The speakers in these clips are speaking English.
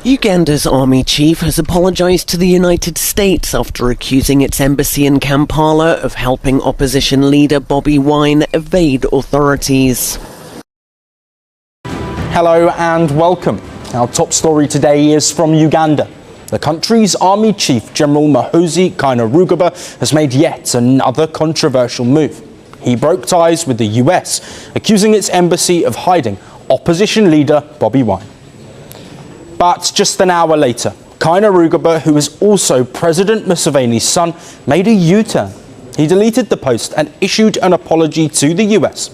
Uganda's Army Chief has apologised to the United States after accusing its embassy in Kampala of helping opposition leader Bobi Wine evade authorities. Hello and welcome. Our top story today is from Uganda. The country's Army Chief, General Muhoozi Kainerugaba, has made yet another controversial move. He broke ties with the US, accusing its embassy of hiding opposition leader Bobi Wine. But just an hour later, Kainerugaba, who is also President Museveni's son, made a U-turn. He deleted the post and issued an apology to the US.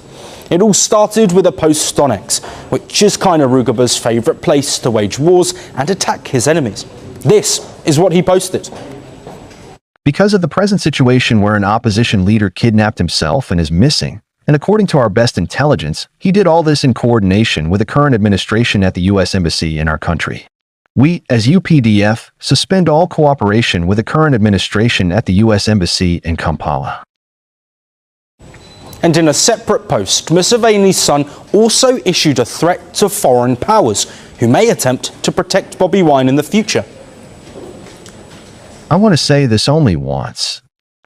It all started with a post on X, which is Kainerugaba's favourite place to wage wars and attack his enemies. This is what he posted. Because of the present situation where an opposition leader kidnapped himself and is missing, and according to our best intelligence, he did all this in coordination with the current administration at the U.S. Embassy in our country. We, as UPDF, suspend all cooperation with the current administration at the U.S. Embassy in Kampala. And in a separate post, Museveni's son also issued a threat to foreign powers who may attempt to protect Bobi Wine in the future. I want to say this only once.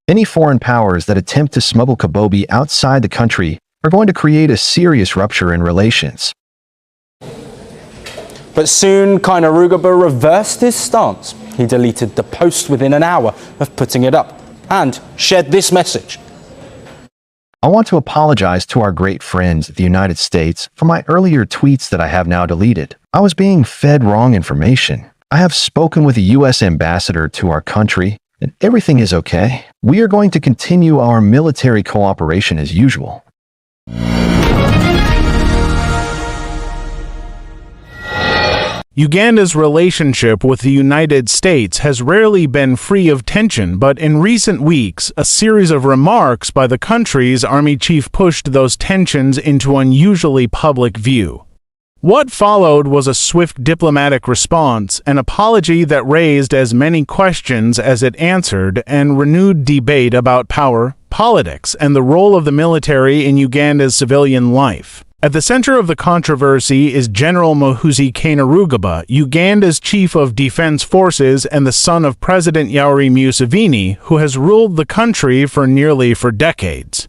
Any foreign powers that attempt to smuggle Bobi outside the country are going to create a serious rupture in relations. But soon, Kainerugaba reversed his stance. He deleted the post within an hour of putting it up and shared this message. I want to apologize to our great friends at the United States for my earlier tweets that I have now deleted. I was being fed wrong information. I have spoken with the U.S. ambassador to our country, and everything is okay. We are going to continue our military cooperation as usual. Uganda's relationship with the United States has rarely been free of tension, but in recent weeks, a series of remarks by the country's army chief pushed those tensions into unusually public view. What followed was a swift diplomatic response, an apology that raised as many questions as it answered, and renewed debate about power, politics, and the role of the military in Uganda's civilian life. At the center of the controversy is General Muhoozi Kainerugaba, Uganda's chief of defense forces and the son of President Yoweri Museveni, who has ruled the country for decades.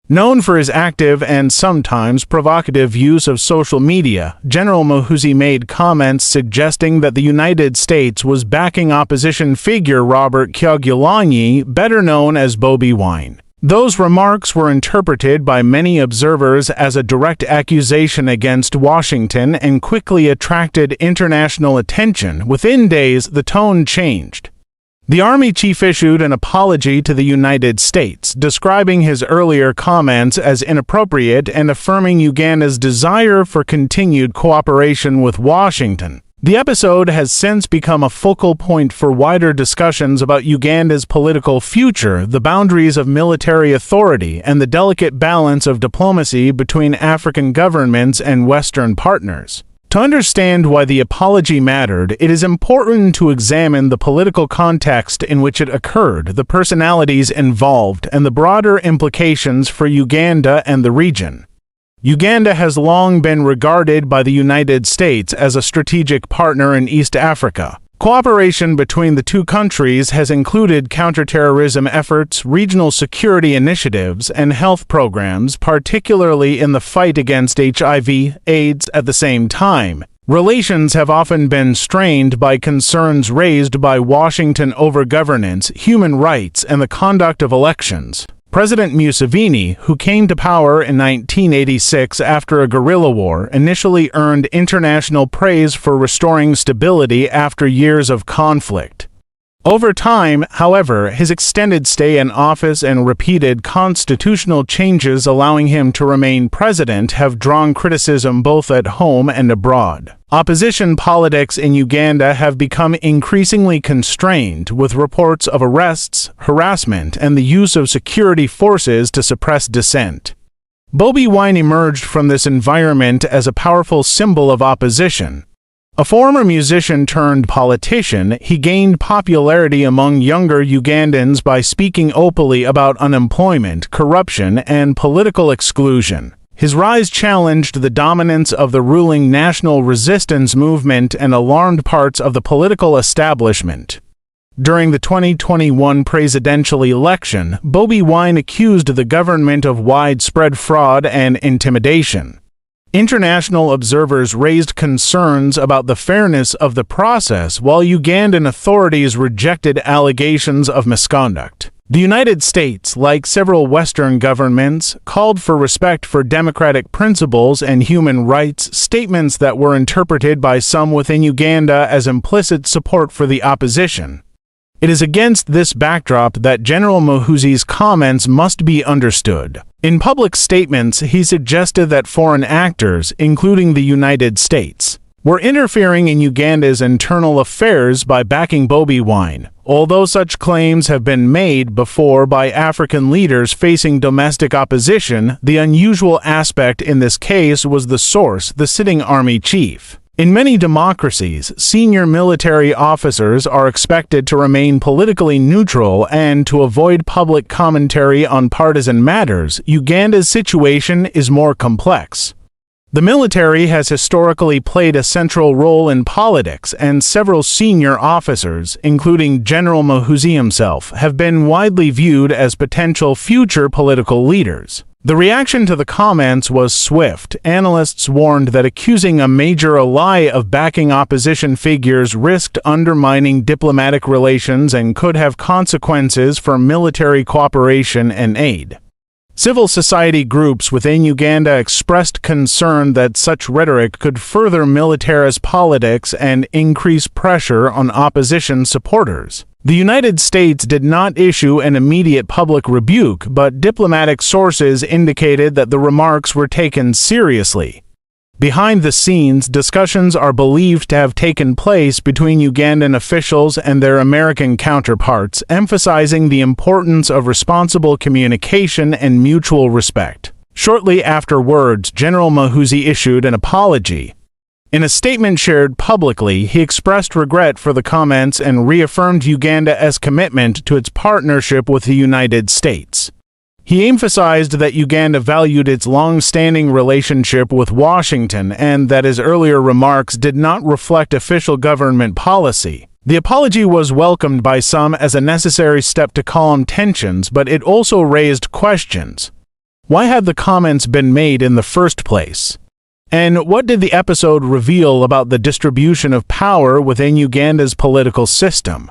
Known for his active and sometimes provocative use of social media, General Muhoozi made comments suggesting that the United States was backing opposition figure Robert Kyagulanyi, better known as Bobi Wine. Those remarks were interpreted by many observers as a direct accusation against Washington and quickly attracted international attention. Within days, the tone changed. The Army Chief issued an apology to the United States, describing his earlier comments as inappropriate and affirming Uganda's desire for continued cooperation with Washington. The episode has since become a focal point for wider discussions about Uganda's political future, the boundaries of military authority, and the delicate balance of diplomacy between African governments and Western partners. To understand why the apology mattered, it is important to examine the political context in which it occurred, the personalities involved, and the broader implications for Uganda and the region. Uganda has long been regarded by the United States as a strategic partner in East Africa. Cooperation between the two countries has included counterterrorism efforts, regional security initiatives, and health programs, particularly in the fight against HIV/AIDS. At the same time, relations have often been strained by concerns raised by Washington over governance, human rights, and the conduct of elections. President Museveni, who came to power in 1986 after a guerrilla war, initially earned international praise for restoring stability after years of conflict. Over time, however, his extended stay in office and repeated constitutional changes allowing him to remain president have drawn criticism both at home and abroad. Opposition politics in Uganda have become increasingly constrained, with reports of arrests, harassment, and the use of security forces to suppress dissent. Bobi Wine emerged from this environment as a powerful symbol of opposition. A former musician turned politician, he gained popularity among younger Ugandans by speaking openly about unemployment, corruption, and political exclusion. His rise challenged the dominance of the ruling national resistance movement and alarmed parts of the political establishment. During the 2021 presidential election, Bobi Wine accused the government of widespread fraud and intimidation. International observers raised concerns about the fairness of the process, while Ugandan authorities rejected allegations of misconduct. The United States, like several Western governments, called for respect for democratic principles and human rights, statements that were interpreted by some within Uganda as implicit support for the opposition. It is against this backdrop that General Muhoozi's comments must be understood. In public statements, he suggested that foreign actors, including the United States, were interfering in Uganda's internal affairs by backing Bobi Wine. Although such claims have been made before by African leaders facing domestic opposition, the unusual aspect in this case was the source, the sitting army chief. In many democracies, senior military officers are expected to remain politically neutral and to avoid public commentary on partisan matters. Uganda's situation is more complex. The military has historically played a central role in politics, and several senior officers, including General Muhoozi himself, have been widely viewed as potential future political leaders. The reaction to the comments was swift. Analysts warned that accusing a major ally of backing opposition figures risked undermining diplomatic relations and could have consequences for military cooperation and aid. Civil society groups within Uganda expressed concern that such rhetoric could further militarize politics and increase pressure on opposition supporters. The United States did not issue an immediate public rebuke, but diplomatic sources indicated that the remarks were taken seriously. Behind the scenes, discussions are believed to have taken place between Ugandan officials and their American counterparts, emphasizing the importance of responsible communication and mutual respect. Shortly afterwards, General Muhoozi issued an apology. In a statement shared publicly, he expressed regret for the comments and reaffirmed Uganda's commitment to its partnership with the United States. He emphasized that Uganda valued its long-standing relationship with Washington and that his earlier remarks did not reflect official government policy. The apology was welcomed by some as a necessary step to calm tensions, but it also raised questions. Why had the comments been made in the first place? And what did the episode reveal about the distribution of power within Uganda's political system?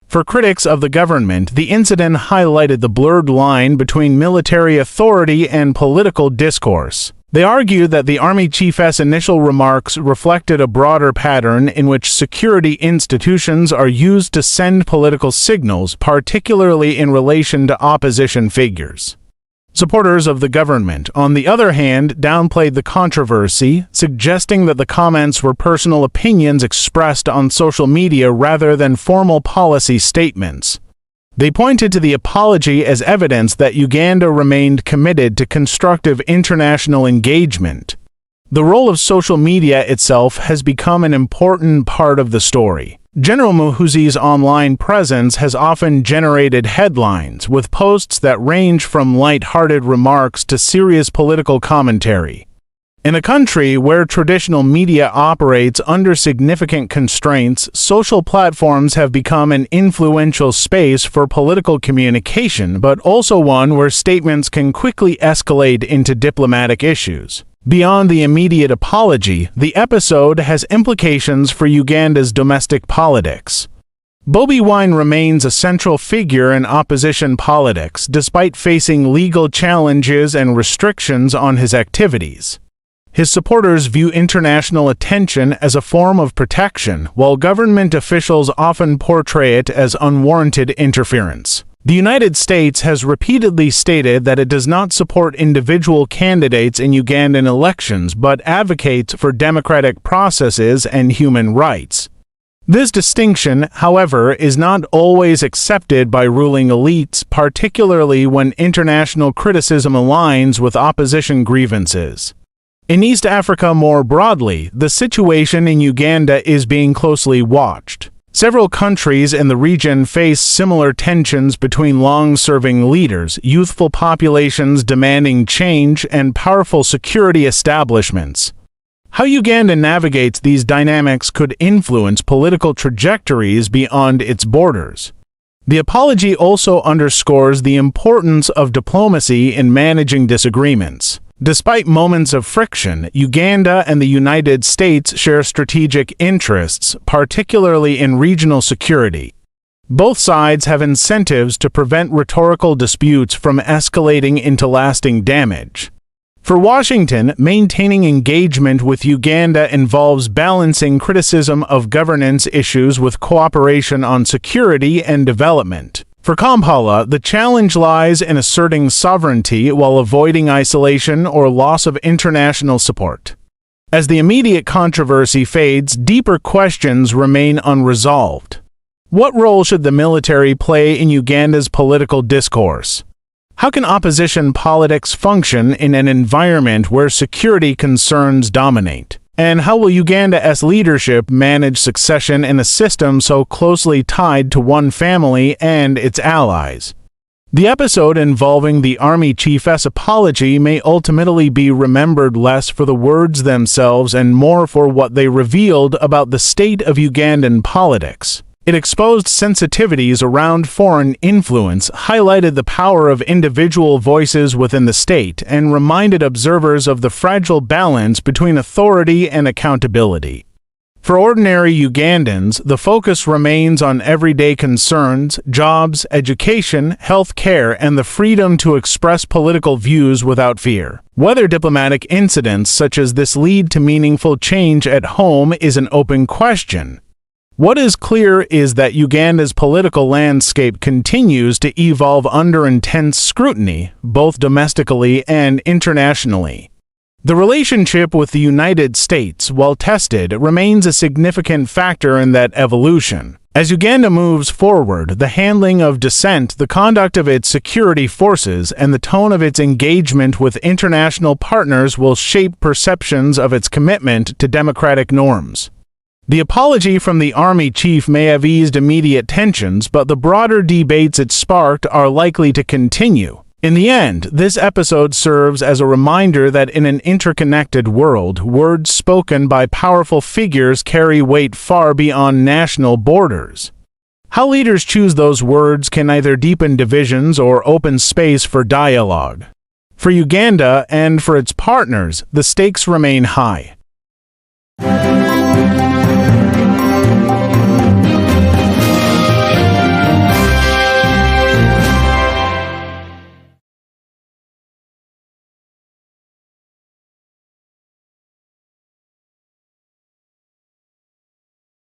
For critics of the government, the incident highlighted the blurred line between military authority and political discourse. They argued that the Army Chief's initial remarks reflected a broader pattern in which security institutions are used to send political signals, particularly in relation to opposition figures. Supporters of the government, on the other hand, downplayed the controversy, suggesting that the comments were personal opinions expressed on social media rather than formal policy statements. They pointed to the apology as evidence that Uganda remained committed to constructive international engagement. The role of social media itself has become an important part of the story. General Muhoozi's online presence has often generated headlines, with posts that range from light-hearted remarks to serious political commentary. In a country where traditional media operates under significant constraints, social platforms have become an influential space for political communication, but also one where statements can quickly escalate into diplomatic issues. Beyond the immediate apology, the episode has implications for Uganda's domestic politics. Bobi Wine remains a central figure in opposition politics, despite facing legal challenges and restrictions on his activities. His supporters view international attention as a form of protection, while government officials often portray it as unwarranted interference. The United States has repeatedly stated that it does not support individual candidates in Ugandan elections, but advocates for democratic processes and human rights. This distinction, however, is not always accepted by ruling elites, particularly when international criticism aligns with opposition grievances. In East Africa more broadly, the situation in Uganda is being closely watched. Several countries in the region face similar tensions between long-serving leaders, youthful populations demanding change, and powerful security establishments. How Uganda navigates these dynamics could influence political trajectories beyond its borders. The apology also underscores the importance of diplomacy in managing disagreements. Despite moments of friction, Uganda and the United States share strategic interests, particularly in regional security. Both sides have incentives to prevent rhetorical disputes from escalating into lasting damage. For Washington, maintaining engagement with Uganda involves balancing criticism of governance issues with cooperation on security and development. For Kampala, the challenge lies in asserting sovereignty while avoiding isolation or loss of international support. As the immediate controversy fades, deeper questions remain unresolved. What role should the military play in Uganda's political discourse? How can opposition politics function in an environment where security concerns dominate? And how will Uganda's leadership manage succession in a system so closely tied to one family and its allies? The episode involving the Army Chief's apology may ultimately be remembered less for the words themselves and more for what they revealed about the state of Ugandan politics. It exposed sensitivities around foreign influence, highlighted the power of individual voices within the state, and reminded observers of the fragile balance between authority and accountability. For ordinary Ugandans, the focus remains on everyday concerns, jobs, education, health care, and the freedom to express political views without fear. Whether diplomatic incidents such as this lead to meaningful change at home is an open question. What is clear is that Uganda's political landscape continues to evolve under intense scrutiny, both domestically and internationally. The relationship with the United States, while tested, remains a significant factor in that evolution. As Uganda moves forward, the handling of dissent, the conduct of its security forces, and the tone of its engagement with international partners will shape perceptions of its commitment to democratic norms. The apology from the Army Chief may have eased immediate tensions, but the broader debates it sparked are likely to continue. In the end, this episode serves as a reminder that in an interconnected world, words spoken by powerful figures carry weight far beyond national borders. How leaders choose those words can either deepen divisions or open space for dialogue. For Uganda and for its partners, the stakes remain high.